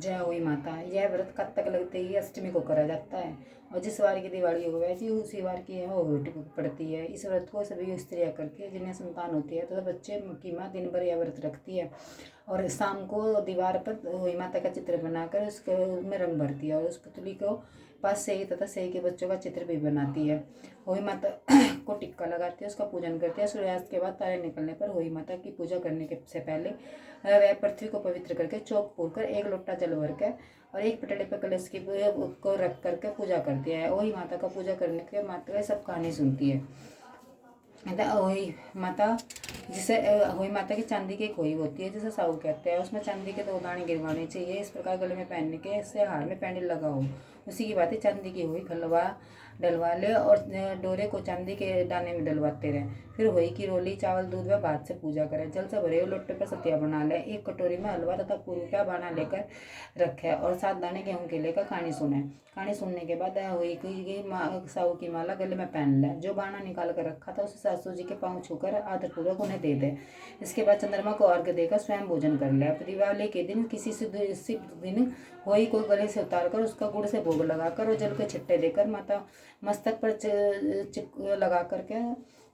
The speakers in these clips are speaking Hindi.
जय हुई माता। यह व्रत कब तक लगते ही अष्टमी को करा जाता है और जिस वार की दिवाली हो वैसी उसी वार की है वो पड़ती है। इस व्रत को सभी स्त्रियाँ करती है जिन्हें संतान होती है तो बच्चे की माँ दिन भर यह व्रत रखती है और शाम को दीवार पर हुई माता का चित्र बनाकर उसके में रंग भरती है और उस पुतली को पास से ही तथा सही के बच्चों का चित्र भी बनाती है। हुई माता को टिक्का लगाती है, उसका पूजन करती है। सूर्यास्त के बाद तारे निकलने पर हुई माता की पूजा करने के से पहले वह पृथ्वी को पवित्र करके चौक पूरकर एक लोटा जल भर के और एक पटड़े पर कलश की को रख करके पूजा करती है। वही माता का पूजा करने के माता सब कहानी सुनती है। वही माता जिसे हुई माता की चांदी की खोई होती है जिसे साहू कहते हैं। उसमें चांदी के 2 दाने गिरवाने चाहिए। इस प्रकार गले में पहनने के इससे हार में पैंडल लगा हो। उसी की बात है, चांदी की हुई डलवा ले और डोरे को चांदी के दाने में डलवाते रहे। फिर हुई की रोली चावल दूध व भात से पूजा करें। जल से भरे हुए लोटे पर सतिया बना ले। एक कटोरी में हलवा तथा पूरी का बाना लेकर रखे और 7 दाने गेहूं के लेकर कहानी सुने। कहानी सुनने के बाद हुई की साहू की माला गले में पहन ले। जो बाना निकाल कर रखा था उसे सासू जी के पाँव छूकर आदरपूर्वक उन्हें दे दे। इसके बाद चंद्रमा को अर्घ्य देकर स्वयं भोजन कर ले। दिवाली के दिन किसी से दिन होई को गले से उतारकर उसका गुड़ से भोग लगाकर और जल के छिट्टे देकर माता मस्तक पर लगा करके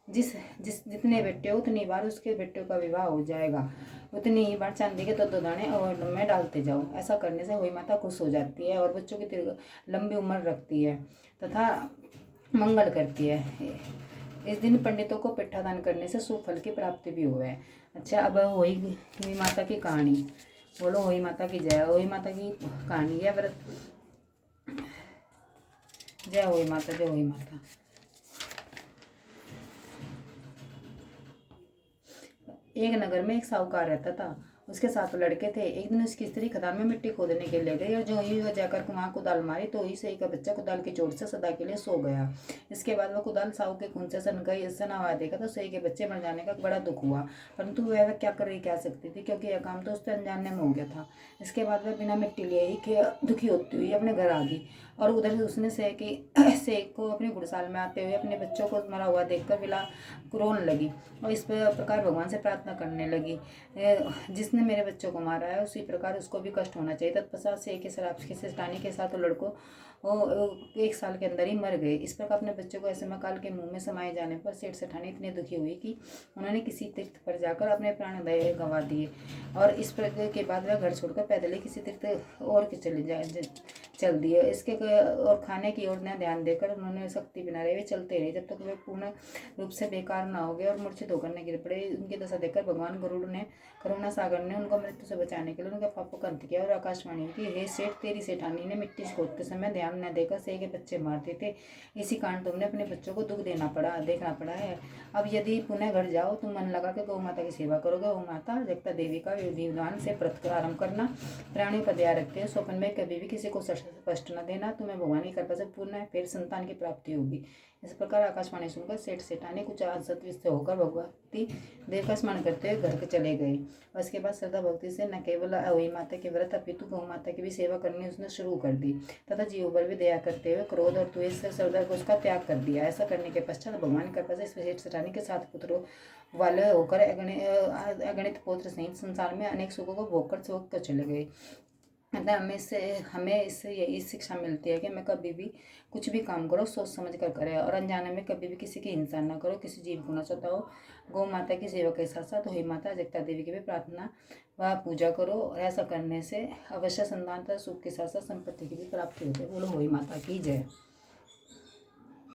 जिस जिस जितने बेटे हो उतनी बार उसके बेटे का विवाह हो जाएगा, उतनी ही बार चांदी के 2 दाने अवर्ण में डालते जाओ। ऐसा करने से हुई माता खुश हो जाती है और बच्चों की लंबी उम्र रखती है तथा मंगल करती है। इस दिन पंडितों को पिट्ठादान करने से शुभ फल की प्राप्ति भी हुआ है। अच्छा, अब हुई माता की कहानी। बोलो हुई माता की जय। हुई माता की कहानी है व्रत। जय हुई माता, जय हुई माता। एक नगर में एक साहूकार रहता था। उसके 7 लड़के थे। एक दिन उसकी स्त्री खदान में मिट्टी खोदने के लिए गई और जो ही वह जाकर वहाँ कुदाल मारी तो ही सही का बच्चा कुदाल की चोट से सदा के लिए सो गया। इसके बाद वह कुदाल साहू के खून से सना हुआ देखा तो सही के बच्चे मर जाने का बड़ा दुख हुआ, परंतु वह क्या कर रही क्या सकती थी क्योंकि यह काम तो उससे अनजाने में हो गया था। इसके बाद वह बिना मिट्टी लिए ही दुखी होती हुई अपने घर आ गई और उधर उसने सेक को अपनी घुड़साल में आते हुए अपने बच्चों को मरा हुआ देखकर बिला रोने लगी और इस प्रकार भगवान से प्रार्थना करने लगी, जिसने मेरे बच्चों को मारा है उसी प्रकार उसको भी कष्ट होना चाहिए। तत्पश्चात से के शराब के सेठानी के साथ लड़कों वो 1 साल के अंदर ही मर गए। इस प्रकार अपने बच्चों को ऐसे मकाल के मुंह में समाये जाने पर सेठ सेठानी इतनी दुखी हुई कि उन्होंने किसी तीर्थ पर जाकर अपने प्राण गंवा दिए और इस प्रकार के बाद वह घर छोड़कर पैदल ही किसी तीर्थ और के चल दिए। इसके और खाने की ओर न ध्यान देकर उन्होंने शक्ति बिना रहे चलते रहे जब तक वे पूर्ण रूप से बेकार न हो गए और मूर्छित होकर न गिर पड़े। उनकी दशा देखकर भगवान करुणा सागर ने उनको मृत्यु से बचाने के लिए उनका पापों का अंत किया और आकाशवाणी की, हे सेठ, तेरी सेठानी ने मिट्टी खोदते समय ध्यान न देकर सही के बच्चे मारते थे। इसी कारण तुमने अपने बच्चों को दुख देखना पड़ा है। अब यदि पुनः घर जाओ तुम मन लगा के गौ माता की सेवा करोगे। गौ माता जगता देवी का विधिविधान से व्रत आरम्भ करना, प्राणियों का दया रखते हैं, स्वप्न में कभी भी किसी को कष्ट न देना, तुम्हें भगवान की कृपा से पुनः फिर संतान की प्राप्ति होगी। इस प्रकार आकाशवाणी सुनकर सेठ सेठानी कुछ सत्वित से होकर भगवती देव का स्मरण करते हुए घर के चले गए। और इसके बाद श्रद्धा भक्ति से न केवल हुई माता के व्रत अपितु गौ माता की भी सेवा करनी उसने शुरू कर दी तथा जीवों पर भी दया करते हुए क्रोध और द्वेष से श्रद्धा को उसका त्याग कर दिया। ऐसा करने के पश्चात भगवान की कृपा से सेठ सेठानी के 7 पुत्रों वाले होकर अगणित पुत्र सहित संसार में अनेक सुखों को भोग कर चले गए। हमें इससे यही शिक्षा मिलती है कि मैं कभी भी कुछ भी काम करो सोच समझ कर करें और अनजाने में कभी भी किसी की हिंसा न करो, किसी जीव को न सताओ। गौ माता की सेवा के साथ साथ हुई माता जगता देवी की भी प्रार्थना व पूजा करो और ऐसा करने से अवश्य संतान तथा सुख के साथ साथ संपत्ति की भी प्राप्ति होती है। बोलो हुई माता की जय।